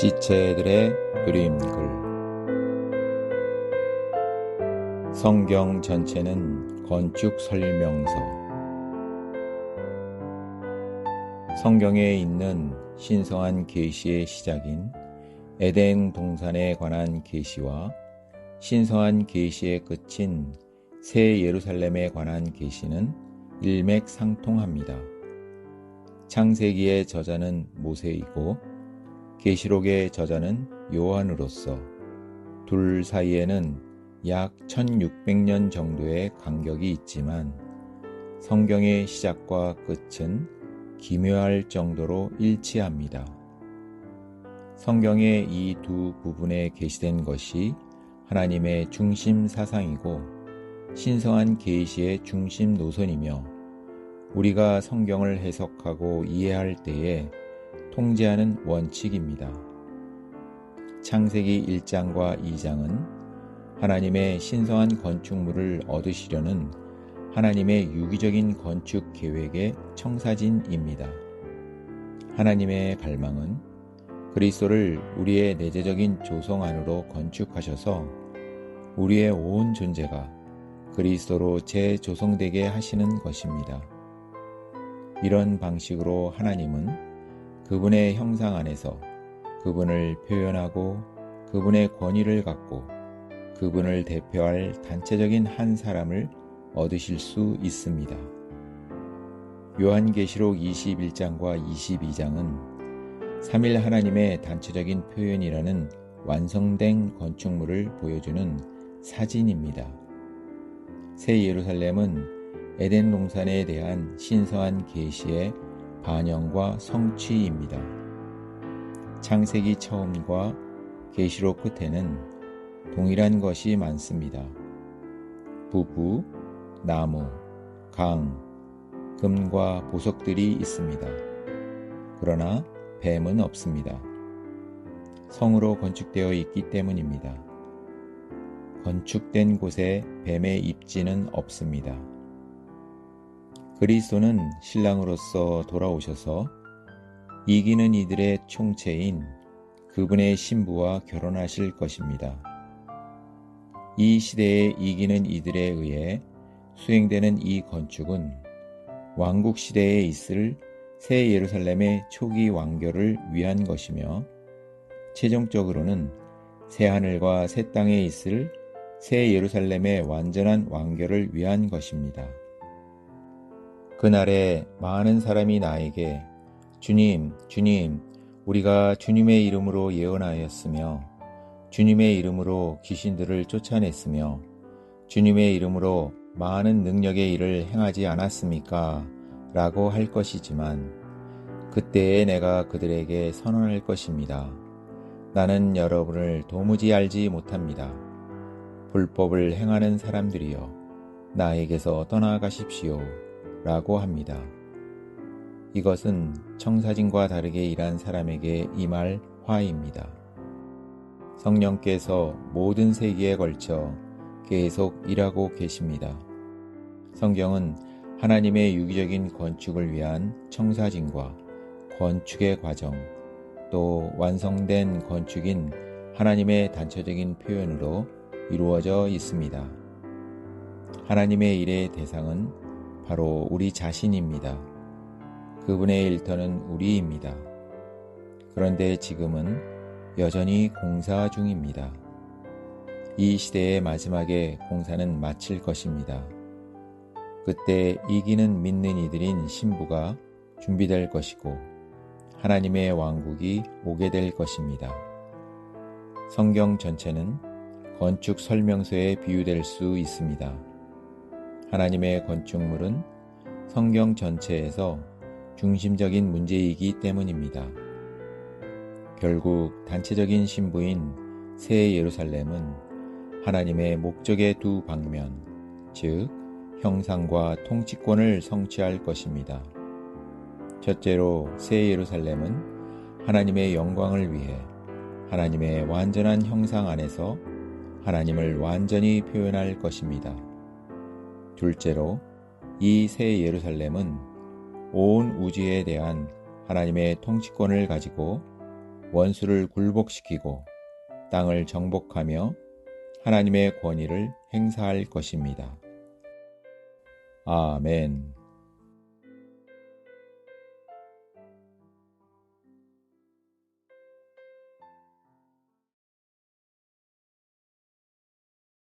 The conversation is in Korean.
지체들의 그림글. 성경 전체는 건축 설명서. 성경에 있는 신성한 계시의 시작인 에덴 동산에 관한 계시와 신성한 계시의 끝인 새 예루살렘에 관한 계시는 일맥상통합니다. 창세기의 저자는 모세이고 계시록의 저자는 요한으로서 둘 사이에는 약 1600년 정도의 간격이 있지만 성경의 시작과 끝은 기묘할 정도로 일치합니다. 성경의 이 두 부분에 계시된 것이 하나님의 중심 사상이고 신성한 계시의 중심 노선이며 우리가 성경을 해석하고 이해할 때에 통제하는 원칙입니다. 창세기 1장과 2장은 하나님의 신성한 건축물을 얻으시려는 하나님의 유기적인 건축 계획의 청사진입니다. 하나님의 갈망은 그리스도를 우리의 내재적인 조성 안으로 건축하셔서 우리의 온 존재가 그리스도로 재조성되게 하시는 것입니다. 이런 방식으로 하나님은 그분의 형상 안에서 그분을 표현하고 그분의 권위를 갖고 그분을 대표할 단체적인 한 사람을 얻으실 수 있습니다. 요한계시록 21장과 22장은 삼일 하나님의 단체적인 표현이라는 완성된 건축물을 보여주는 사진입니다. 새 예루살렘은 에덴 동산에 대한 신성한 계시의 반영과 성취입니다. 창세기 처음과 계시록 끝에는 동일한 것이 많습니다. 부부, 나무, 강, 금과 보석들이 있습니다. 그러나 뱀은 없습니다. 성으로 건축되어 있기 때문입니다. 건축된 곳에 뱀의 입지는 없습니다. 그리스도는 신랑으로서 돌아오셔서 이기는 이들의 총체인 그분의 신부와 결혼하실 것입니다. 이 시대에 이기는 이들에 의해 수행되는 이 건축은 왕국 시대에 있을 새 예루살렘의 초기 완결을 위한 것이며 최종적으로는 새 하늘과 새 땅에 있을 새 예루살렘의 완전한 완결을 위한 것입니다. 그날에 많은 사람이 나에게 주님, 주님, 우리가 주님의 이름으로 예언하였으며 주님의 이름으로 귀신들을 쫓아냈으며 주님의 이름으로 많은 능력의 일을 행하지 않았습니까? 라고 할 것이지만 그때에 내가 그들에게 선언할 것입니다. 나는 여러분을 도무지 알지 못합니다. 불법을 행하는 사람들이여, 나에게서 떠나가십시오. 라고 합니다. 이것은 청사진과 다르게 일한 사람에게 임할 화입니다. 성령께서 모든 세기에 걸쳐 계속 일하고 계십니다. 성경은 하나님의 유기적인 건축을 위한 청사진과 건축의 과정, 또 완성된 건축인 하나님의 단체적인 표현으로 이루어져 있습니다. 하나님의 일의 대상은 바로 우리 자신입니다. 그분의 일터는 우리입니다. 그런데 지금은 여전히 공사 중입니다. 이 시대의 마지막에 공사는 마칠 것입니다. 그때 이기는 믿는 이들인 신부가 준비될 것이고 하나님의 왕국이 오게 될 것입니다. 성경 전체는 건축 설명서에 비유될 수 있습니다. 하나님의 건축물은 성경 전체에서 중심적인 문제이기 때문입니다. 결국 단체적인 신부인 새 예루살렘은 하나님의 목적의 두 방면, 즉 형상과 통치권을 성취할 것입니다. 첫째로 새 예루살렘은 하나님의 영광을 위해 하나님의 완전한 형상 안에서 하나님을 완전히 표현할 것입니다. 둘째로 이 새 예루살렘은 온 우주에 대한 하나님의 통치권을 가지고 원수를 굴복시키고 땅을 정복하며 하나님의 권위를 행사할 것입니다. 아멘.